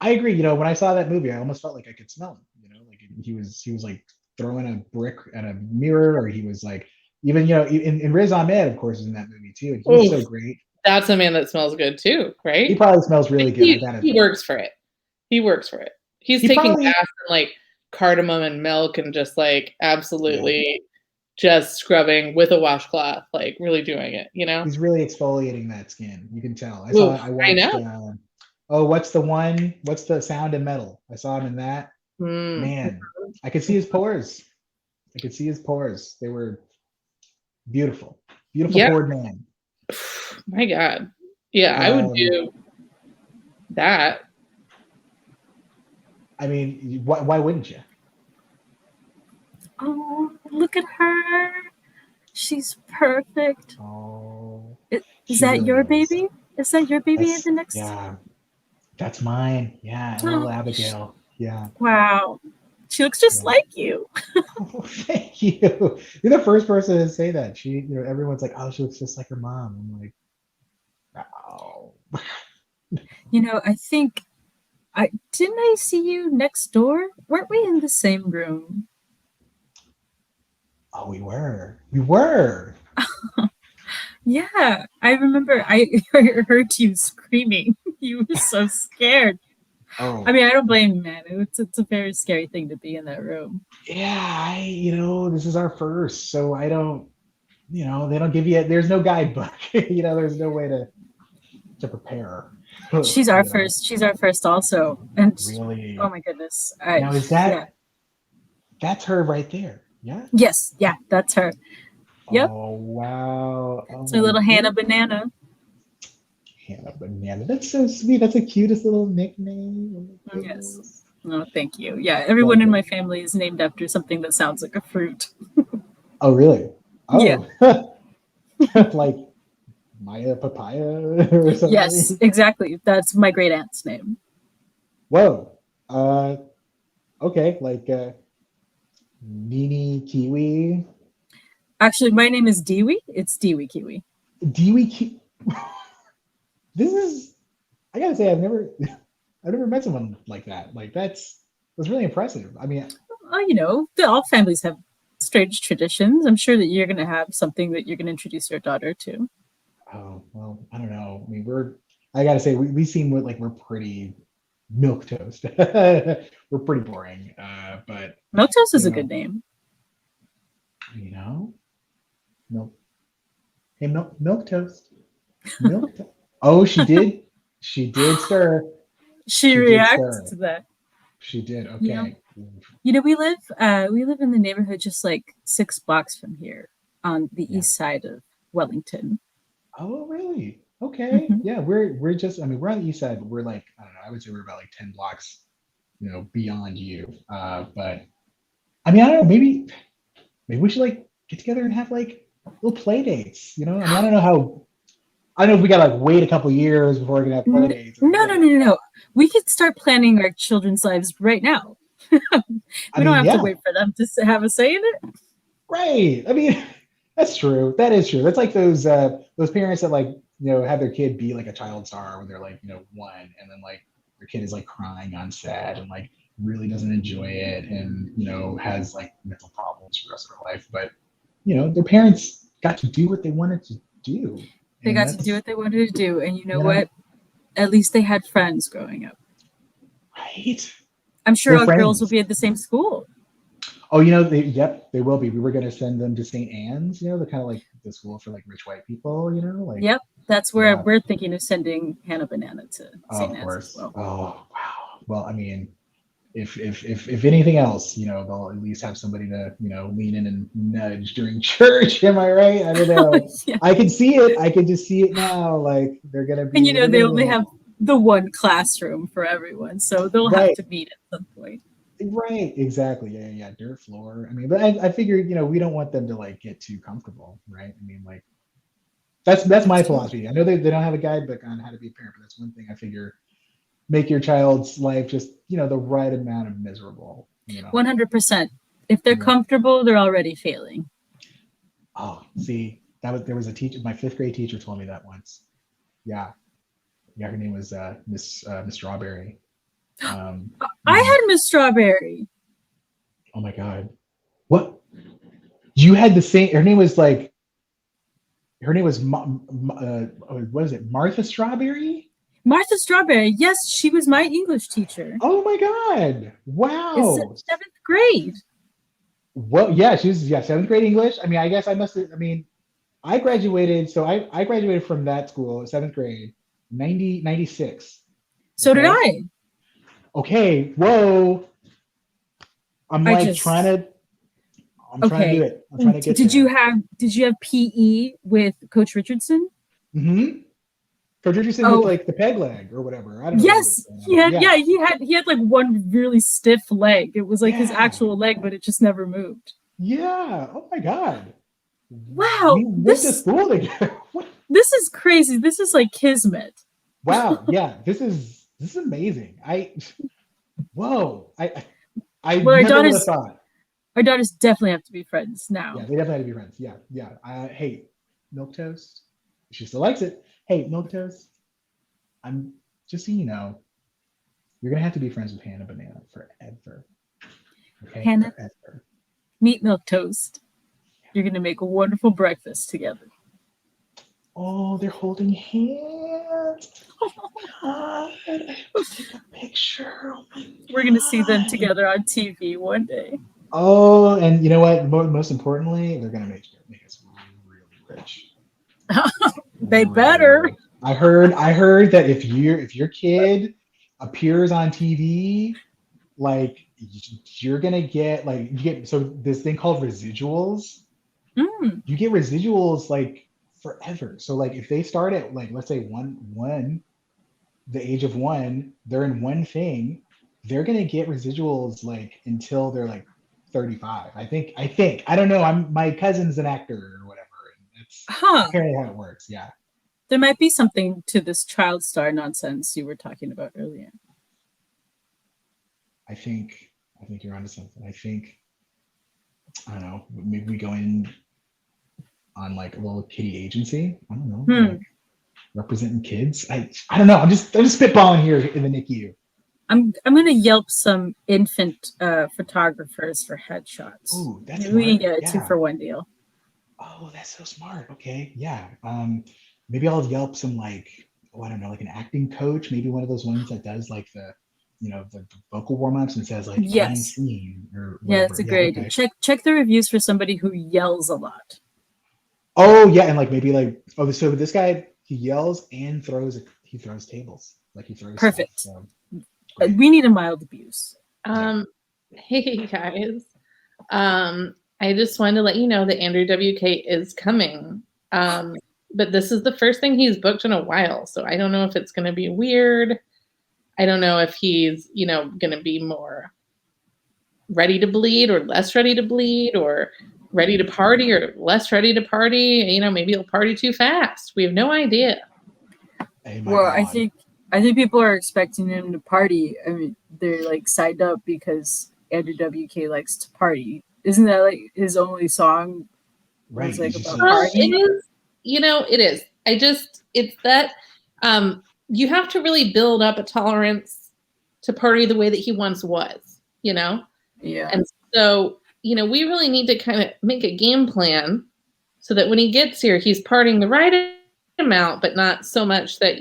I agree. When I saw that movie, I almost felt like I could smell him. Like he was like throwing a brick at a mirror, or he was like, even in Riz Ahmed, of course, is in that movie too. And he's so great. That's a man that smells good too, right? He probably smells really good. He works for it. He's taking baths and like cardamom and milk and just like absolutely just scrubbing with a washcloth, like really doing it. He's really exfoliating that skin. You can tell. I know. What's the Sound and Metal? I saw him in that. Man, I could see his pores. They were beautiful poured man. My God. Yeah, I would do that. I mean, why wouldn't you? Oh, look at her. She's perfect. Oh. Is that your baby? Is that your baby in the next? Yeah. That's mine. Yeah, little Abigail. Yeah. Wow. She looks just like you. Oh, thank you. You're the first person to say that. Everyone's like, oh, she looks just like her mom. I'm like, oh. I think didn't I see you next door? Weren't we in the same room? Oh, we were. Yeah, I remember I heard you screaming. You were so scared. Oh. I mean, I don't blame you, man. It's a very scary thing to be in that room. Yeah, this is our first, so I don't, they don't give you, there's no guidebook. There's no way to prepare. She's our first. She's our first also. And really? Oh my goodness. Now is that, that's her right there? Yeah? Yes, yeah, that's her. Yep. Oh, wow. It's our little Hannah Banana. Hannah Banana. That's so sweet. That's the cutest little nickname. Yes. Oh, thank you. Yeah, everyone in my family is named after something that sounds like a fruit. Oh, really? Yeah. Oh, like Maya Papaya or Yes, something. exactly. That's my great aunt's name. Whoa. Uh, okay, like Nini Kiwi, Actually, my name is Dewey. It's Dewey Kiwi. Dewey. This is. I gotta say, I've never met someone like that. Like that's really impressive. I mean, All families have strange traditions. I'm sure that you're going to have something that you're going to introduce your daughter to. oh well, I don't know. I mean, I gotta say, we seem like we're pretty milk toast. We're pretty boring. But Miltos is you a good know, name. you know, milk. Hey, milk toast. Milk. Oh, she did. She did stir. She She did reacts stir. to that. She did. You know, Okay. we live in the neighborhood just like 6 blocks from here on the Yeah. east side of Wellington. Oh, really? Okay. Hmm. Yeah, we're just. I mean, we're on the east side, but we're like I don't know. I would say we're about like 10 blocks, beyond you. But I mean, I don't know. Maybe we should like get together and have like little play dates. I mean, I don't know how. I don't know if we gotta like wait a couple years before we're gonna have play No, dates or no, no, whatever. no. We could start planning our children's lives right now. I We don't mean, have to yeah, wait for them to have a say in it. right. I mean, that's true. That is true. That's like those parents that like have their kid be like a child star when they're like 1, and then like their kid is like crying on set and like really doesn't enjoy it and has like mental problems for the rest of their life. But their parents got to do what they wanted to do, They and got to do that's what they wanted to do. And you know you know what? At least they had friends growing up. right. I'm sure They're our girls will friends. be at the same school. Oh, yep, they will be. We were going to send them to St. Anne's, the kind of like the school for like rich white people, like, Yep. That's where yeah, we're thinking of sending Hannah Banana to St. of Anne's as course. well. Oh, wow. Well, I mean, if anything else, they'll at least have somebody to, lean in and nudge during church. Am I right? I don't know. Yeah. I can see it. I can just see it now. Like And they're they gonna only be have the one classroom for everyone, so they'll have right. to meet at some point. Right, exactly. Yeah, yeah, dirt floor. I mean, but I figure, we don't want them to like get too comfortable, right? I mean, like that's That's my true. philosophy. I know they don't have a guidebook on how to be a parent, but that's one thing I figure make your child's life just, the right amount of miserable. 100%. If they're Yeah. comfortable, they're already failing. Oh, see, there was a teacher, my fifth grade teacher told me that once. Yeah. Yeah, her name was Miss Strawberry. I Mhm. had Miss Strawberry. Oh my God. What? You had the same, her name was what is it? Martha Strawberry? Martha Strawberry. Yes, she was my English teacher. Oh my God. Is Wow. seventh grade. Well, yeah, she was, yeah, seventh grade English. I mean, I guess I must have, I mean, I graduated, so I graduated from that school, seventh grade, 96. So did Okay. I. Okay. Whoa. I'm I like just I'm trying to do okay. it. I'm trying to get Did you there. have PE with Coach Richardson? Mm-hmm. Coach Richardson with Oh, like the peg leg or whatever. I don't know what was yes. going on He there. had Yeah. yeah, he had like one really stiff leg. It was like his Yeah. actual leg, but it just never moved. Yeah. Oh my God. Wow, We went to school together. What? this is crazy. This is like kismet. Wow. Yeah. This is amazing. Whoa. I Well, never would have thought. our daughters definitely have to be friends Yeah, now. they definitely had to be friends. Yeah, yeah. Hey, milk toast. She still likes it. Hey, milk toast. I'm just so you know, you're gonna have to be friends with Hannah Banana forever. Okay, Hannah, forever. meat milk toast. You're gonna make a wonderful breakfast together. Oh, they're holding hands. God, I have to take a picture. Oh my We're gonna see them God. together on TV one day. Oh, and you know what? Most importantly, they're gonna make us really rich. They Really better. rich. I heard that if your kid appears on TV, like you're gonna get like you get so this thing called residuals. Mm. You get residuals like forever. So like if they start at like let's say the age of 1, they're in one thing, they're gonna get residuals like until they're like 35. I think. I don't know. My cousin's an actor or whatever. And that's apparently how it works. Yeah. There might be something to this child star nonsense you were talking about earlier. I think you're onto something. I don't know. Maybe we go in on like a little kiddie agency. I don't know. Like representing kids. I don't know. I'm just spitballing here in the NICU. I'm gonna Yelp some infant photographers for headshots. Ooh, that's we can get a 2-for-1 deal. Oh, that's so smart. Okay, yeah. Maybe I'll Yelp some like, I don't know, like an acting coach. Maybe one of those ones that does like the vocal warm-ups and says like yes, scene or whatever. Yeah, that's a great idea. Check the reviews for somebody who yells a lot. Oh yeah, and like maybe like so this guy, he yells and throws tables. Like he throws perfect. Stuff, so we need a mild abuse. Hey guys. I just wanted to let you know that Andrew WK is coming. But this is the first thing he's booked in a while, so I don't know if it's going to be weird. I don't know if he's, going to be more ready to bleed or less ready to bleed or ready to party or less ready to party. Maybe he'll party too fast. We have no idea. Well, I think people are expecting him to party. I mean, they're like signed up because Andrew WK likes to party. Isn't that like his only song? Right. Like about party? It is. It is. It's that you have to really build up a tolerance to party the way that he once was, Yeah. And so, we really need to kind of make a game plan so that when he gets here, he's partying the right amount, but not so much that,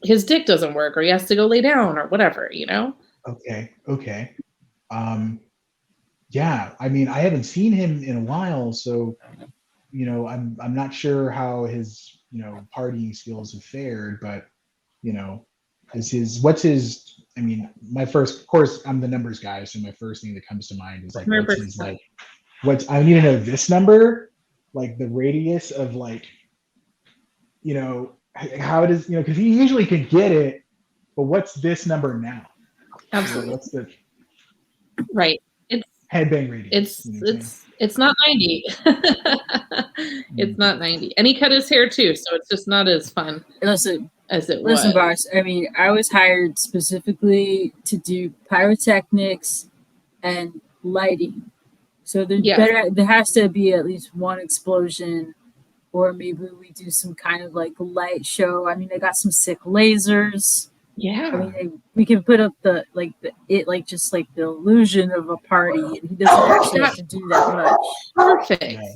his dick doesn't work or he has to go lay down or whatever, Okay. Yeah. I mean, I haven't seen him in a while, so I'm not sure how his partying skills have fared, but I mean, my first, of course, I'm the numbers guy, so my first thing that comes to mind is like I need to know this number, like the radius of like how it is, because he usually can get it, but what's this number now? Absolutely. What's the right? It's headbang radius. It's not 90. It's not 90. And he cut his hair too, so it's just not as fun as it was. Listen, boss. I mean, I was hired specifically to do pyrotechnics and lighting. So there has to be at least one explosion, or maybe we do some kind of like light show. I mean, I got some sick lasers. Yeah. I mean, we can put up the illusion of a party, and he doesn't actually have to do that much. Perfect. Yeah.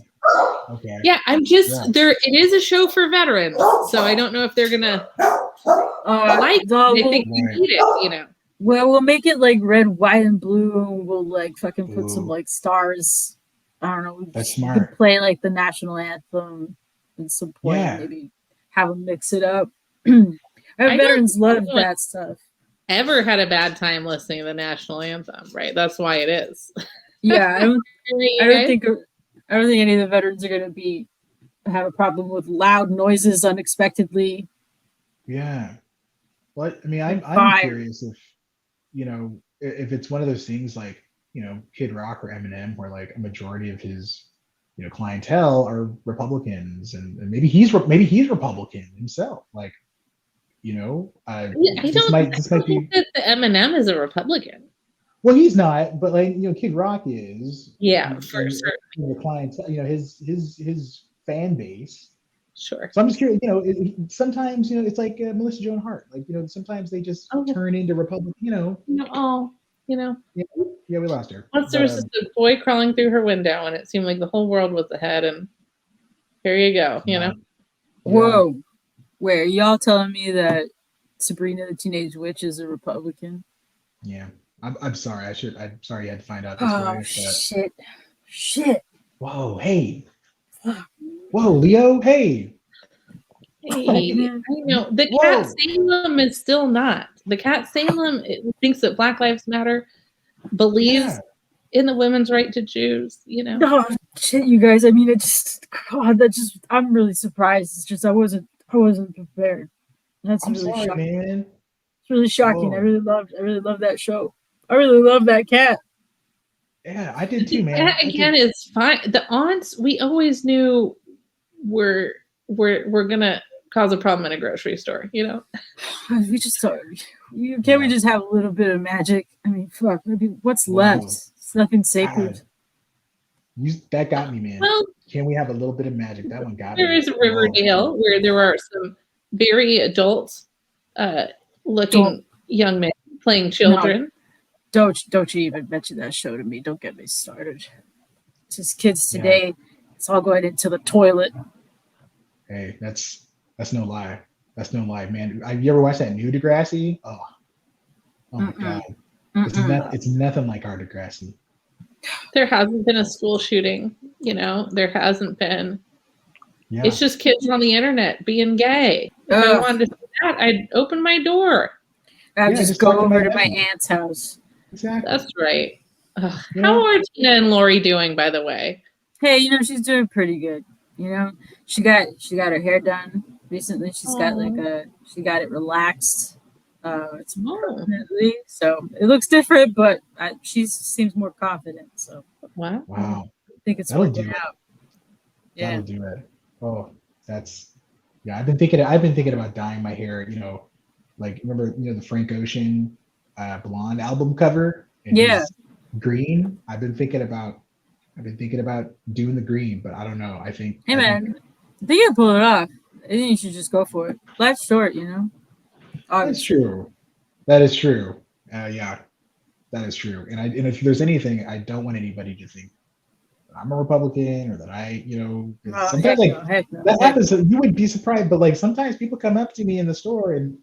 Okay. Yeah, I'm just there. It is a show for veterans, so I don't know if they're gonna they think we need it, Well, we'll make it like red, white, and blue, and we'll like fucking put some like stars. I don't know. That's smart. We could play like the national anthem at some point. Yeah. Maybe have them mix it up. Veterans love that stuff. Ever had a bad time listening to the national anthem, right? That's why it is. Yeah, I don't think any of the veterans are going to have a problem with loud noises unexpectedly. Yeah. Well, I mean, I'm curious if it's one of those things like Kid Rock or Eminem, where like a majority of his clientele are Republicans, and maybe he's Republican himself, like. I don't think that the Eminem is a Republican. Well, he's not, but like Kid Rock is. Yeah, for sure. The clientele, his fan base. Sure. So I'm just curious. Sometimes it's like Melissa Joan Hart. Like sometimes they just turn into Republican. Yeah, we lost her. Once there was just a boy crawling through her window, and it seemed like the whole world was ahead. And here you go. Yeah. Whoa. Where y'all telling me that Sabrina the Teenage Witch is a Republican? Yeah, I'm sorry. I'm sorry you had to find out this way. But... Shit. Whoa, hey. Whoa, Leo, hey. Hey, I know the Cat Salem is still not. The Cat Salem thinks that Black Lives Matter, believes in the women's right to choose. Oh shit, you guys. I mean, I'm really surprised. It's just I wasn't prepared. That's shocking. Man. It's really shocking. Whoa. I really love that show. I really love that cat. Yeah, I did too, man. That again is fine. The aunts we always knew were gonna cause a problem in a grocery store. You know, We just can't we just have a little bit of magic? I mean, fuck. Maybe what's left? It's nothing sacred. That got me, man. well, Can we have a little bit of magic? That one got there me. is Riverdale where there are some very adult looking young men playing children. No, don't you even mention that show to me. Don't get me started. It's just kids today. It's all going into the toilet. Hey, that's no lie. That's no lie, man. You ever watched that new Degrassi? Oh my God. It's nothing like our Degrassi. There hasn't been a school shooting, you know, there hasn't been. Yeah. It's just kids on the internet being gay. If I wanted to see that, I'd open my door. I'd just go over to my aunt's house. Exactly. That's right. How are Tina and Lori doing, by the way? Hey, you know, she's doing pretty good. You know, she got her hair done recently. She's got she got it relaxed. It's permanently, so it looks different, but she seems more confident. So wow, I think it's working out. Yeah, that'll do it. Oh, I've been thinking about dyeing my hair. You know, like remember the Frank Ocean blonde album cover? And green. I've been thinking about doing the green, but I don't know. I think I think you can pull it off. I think you should just go for it. Life's short, you know. Obviously. That is true. Yeah, that is true. And if there's anything, I don't want anybody to think that I'm a Republican or that sometimes that happens. You would be surprised, but like sometimes people come up to me in the store and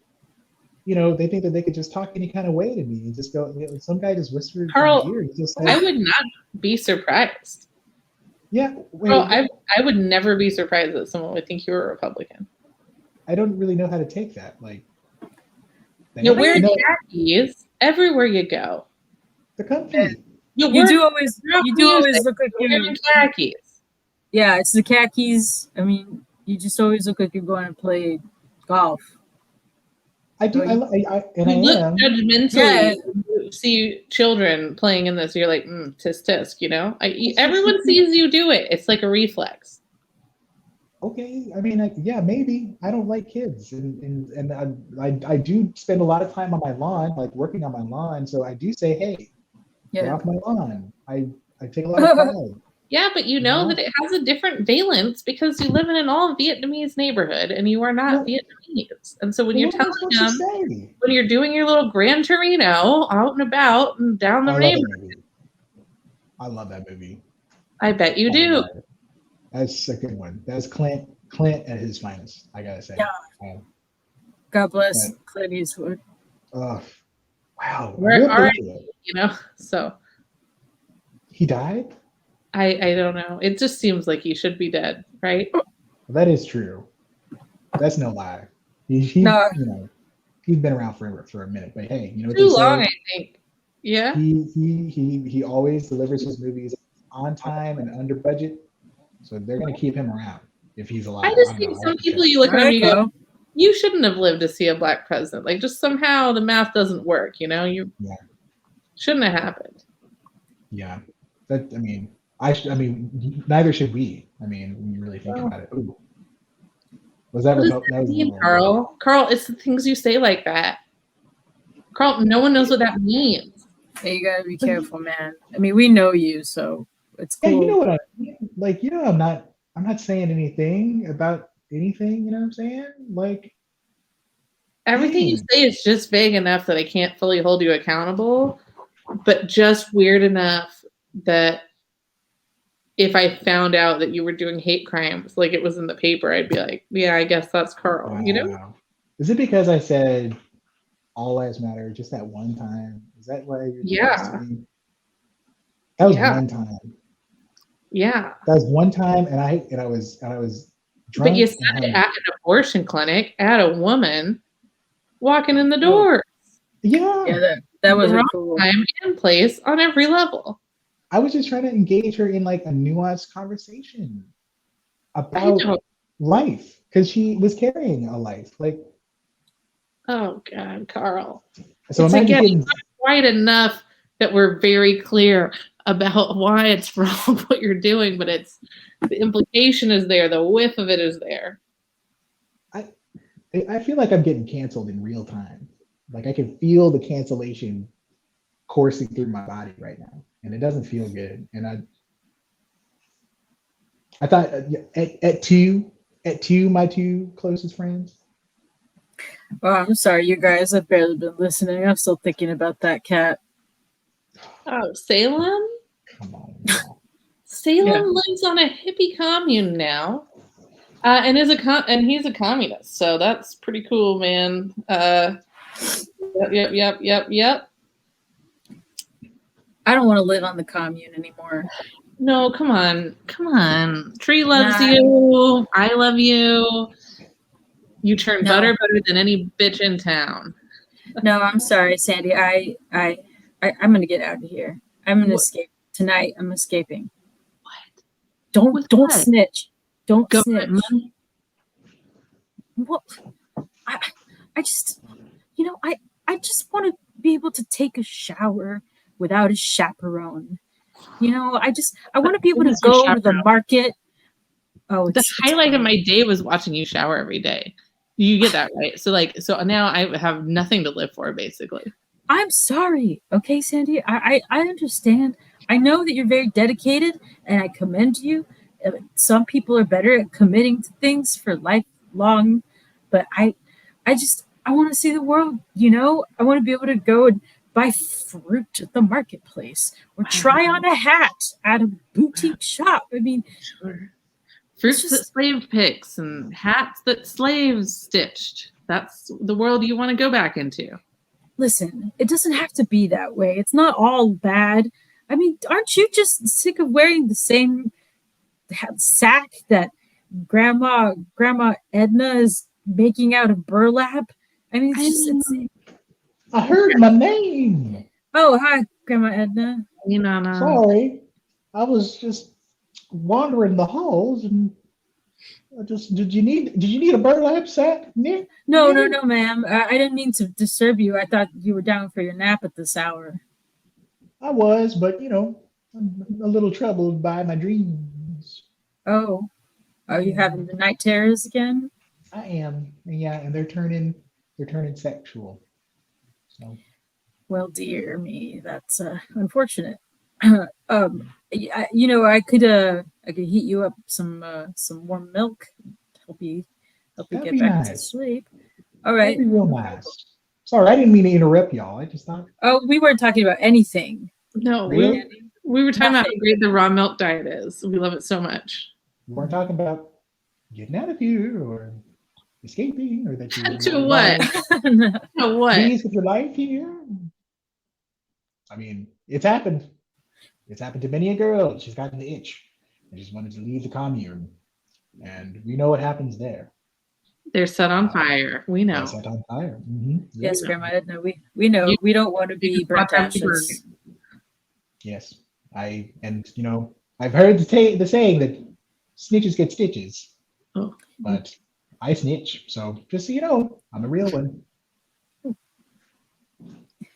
they think that they could just talk any kind of way to me and just go. Some guy just whispered Carl, in my ear. I would not be surprised. Yeah. I would never be surprised that someone would think you were a Republican. I don't really know how to take that. Like, you wear khakis everywhere you go. They're comfy. You do always look like you're wearing khakis. Yeah, it's the khakis. I mean, you just always look like you're going to play golf. I do. I look judgmentally. Yeah. You see children playing in this. You're like, tisk tisk. You know, everyone sees you do it. It's like a reflex. Okay, I mean, maybe I don't like kids, and I do spend a lot of time on my lawn, like working on my lawn. So I do say, hey, get off my lawn. I take a lot of pride. Yeah, but you know that it has a different valence because you live in an all Vietnamese neighborhood and you are not Vietnamese. And so when you're telling them, when you're doing your little Gran Torino out and about and down the neighborhood. I love that movie. I bet you do. That's a good one. That's Clint at his finest, I gotta say. Yeah. God bless Clint Eastwood. Wow. We're already, so. He died? I don't know. It just seems like he should be dead, right? That is true. That's no lie. He's been around for a minute, but hey, you know what too long, I think. Yeah. He always delivers his movies on time and under budget, so they're gonna keep him around if he's alive. I just think some people you look at him and you go, you shouldn't have lived to see a black president. Like just somehow the math doesn't work. You shouldn't have happened. Yeah, neither should we. I mean, when you really think about it. Ooh. Was that Carl? Carl, it's the things you say like that. Carl, no one knows what that means. Hey, you gotta be careful, man. I mean, we know you, so it's cool. Hey, you know what I'm not saying anything about anything, you know what I'm saying? Like everything you say is just vague enough that I can't fully hold you accountable, but just weird enough that if I found out that you were doing hate crimes, like it was in the paper, I'd be like, yeah, I guess that's Carl, Wow. Is it because I said all lives matter just that one time? Is that why you're asking? That was one time. Yeah. That was one time and I was drunk. But you said it at an abortion clinic at a woman walking in the door. Yeah, that was wrong cool. Time and place on every level. I was just trying to engage her in like a nuanced conversation about life because she was carrying a life. Like, oh God, Carl. So it's again not quite enough that we're very clear. about why it's wrong what you're doing, but it's the implication is there, the whiff of it is there. I feel like I'm getting canceled in real time. Like I can feel the cancellation coursing through my body right now, and it doesn't feel good. And I thought at two, my two closest friends. Oh, I'm sorry, you guys. I've barely been listening. I'm still thinking about that cat. Oh, Salem? Come on. Salem lives on a hippie commune now, and he's a communist. So that's pretty cool, man. Yep. I don't want to live on the commune anymore. No, come on. Tree loves you. I love you. You turn butter better than any bitch in town. No, I'm sorry, Sandy. I'm gonna get out of here. I'm gonna escape tonight. I'm escaping. What? Don't snitch. Don't snitch. Money? What? I just, I just want to be able to take a shower without a chaperone. I want to be able to go to the market. Oh, the highlight of my day was watching you shower every day. You get that, right? So now I have nothing to live for, basically. I'm sorry. Okay, Sandy. I understand. I know that you're very dedicated, and I commend you. Some people are better at committing to things for lifelong, but I want to see the world. I want to be able to go and buy fruit at the marketplace or try on a hat at a boutique shop. I mean, sure. Fruits that slave picks and hats that slaves stitched. That's the world you want to go back into. Listen, it doesn't have to be that way. It's not all bad. I mean, aren't you just sick of wearing the same sack that Grandma Edna is making out of burlap? I mean, I heard my name. Oh, hi, Grandma Edna. Yamina. Sorry, I was just wandering the halls and did you need a burlap sack, Nick? No, ma'am. I didn't mean to disturb you. I thought you were down for your nap at this hour. I was, but I'm a little troubled by my dreams. Oh, are you having the night terrors again? I am, yeah, and they're turning sexual. So. Well, dear me, that's unfortunate. I could heat you up some warm milk, help you get back to sleep. All right. That'd be real nice. Sorry, I didn't mean to interrupt y'all. I just thought. Oh, we weren't talking about anything. No, really? we were talking about how great the raw milk diet is. We love it so much. We weren't talking about getting out of here or escaping or that you to what? To what? Please with your life here. I mean, it's happened. It's happened to many a girl. She's gotten the itch. I just wanted to leave the commune. And we know what happens there. They're set on fire. We know. They're set on fire. Mm-hmm. Yes, Grandma Edna, we know. We don't want to be burnt ashes. Yes. I've heard the saying that snitches get stitches. Oh. But I snitch. So just so you know, I'm a real one.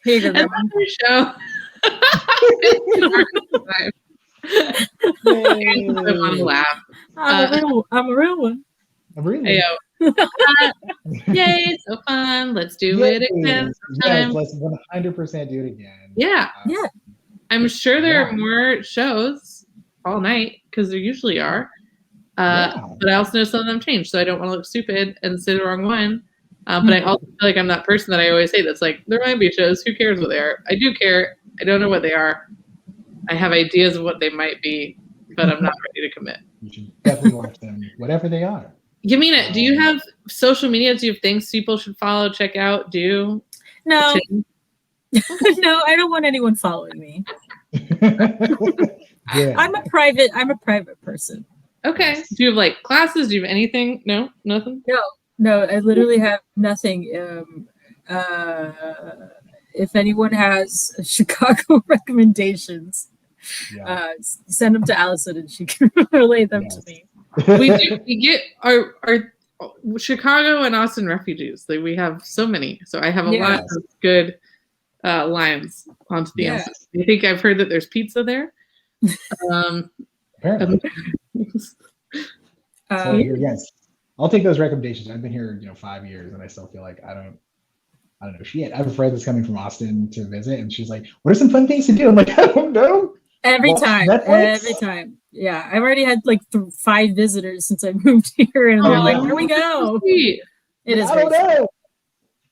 Here you go, show. I want to laugh. I'm a real one. I'm really. Yay, so fun. Let's do it again sometime. Yes, let's 100% do it again. Yeah. I'm sure there are more shows all night because there usually are. But I also know some of them change, so I don't want to look stupid and say the wrong one. But I also feel like I'm that person that I always say that's like, there might be shows. Who cares what they are? I do care. I don't know what they are. I have ideas of what they might be, but I'm not ready to commit. You should definitely watch them, whatever they are. Yamina, do you have social media? Do you have things people should follow, check out, do? No. No, I don't want anyone following me. Yeah. I'm a private person. Okay. Do you have classes? Do you have anything? No? Nothing? No, I literally have nothing. If anyone has Chicago recommendations, send them to Allison and she can relay them to me. We get our Chicago and Austin refugees. We have so many. So I have a lot of good lines onto the answer. I think I've heard that there's pizza there. Apparently. So Yeah. yes, I'll take those recommendations. I've been here, 5 years, and I still feel like I don't know shit. I have a friend that's coming from Austin to visit, and she's like, "What are some fun things to do?" I'm like, "I don't know." Every Watch time, Netflix? every time. Yeah, I've already had like 5 visitors since I moved here, and they're like, "Here we go." Sweet. It is. I don't know.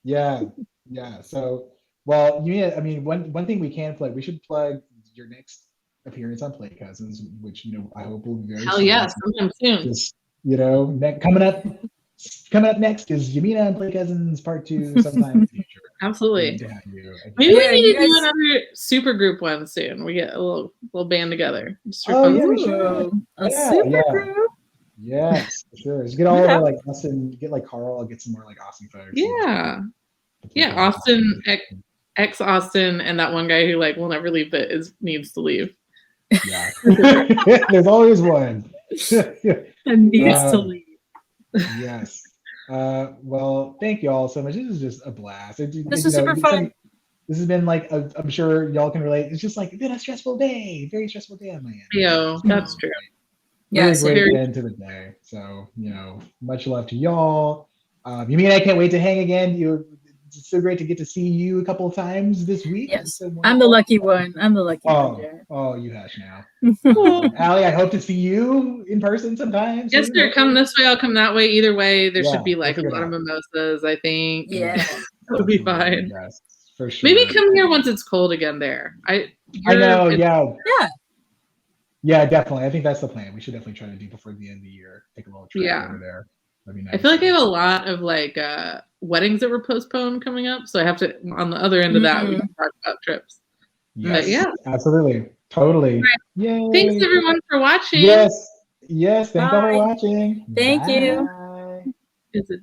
Yeah, yeah. So, well, I mean, one thing we can plug, we should plug your next appearance on Play Cousins, which I hope will be very Hell soon. yes, sometime soon. Just coming up next is Yamina and Play Cousins Part 2 sometime in the future. Absolutely. To have you again. Maybe we need to do another super group one soon. We get a little band together. Just yeah, we should. A super group. Yes, for sure. Just get all of like Austin, get like Carl, get some more like Austin folks. Yeah. Yeah, Austin, ex Austin, and that one guy who like will never leave but needs to leave. Yeah. There's always one. And needs to leave. Yes. Well, thank you all so much. This is just a blast. This was super fun. This has been like I'm sure y'all can relate. It's just like been a stressful day, very stressful day on my end. Yo, that's true. Yes, great end to the day. So much love to y'all. Yamina, I can't wait to hang again. It's so great to get to see you a couple of times this week. Yes, so I'm the lucky one. I'm the lucky one. Jared. Oh, you hush now. Allie, I hope to see you in person sometime. Yes, sir. Come this way, I'll come that way. Either way, there should be like a lot of mimosas, I think. Yeah. It'll be fine. Yes, for sure. Maybe come here once it's cold again there. I know, Yeah, definitely. I think that's the plan. We should definitely try to do before the end of the year. Take a little trip over there. That'd be nice. I feel like I have a lot of like weddings that were postponed coming up, so I have to on the other end of that we can talk about trips. Yes, but yeah, absolutely, totally. Right. Yay. Thanks everyone for watching. Yes, thank you for watching. Thank you. Bye. Is it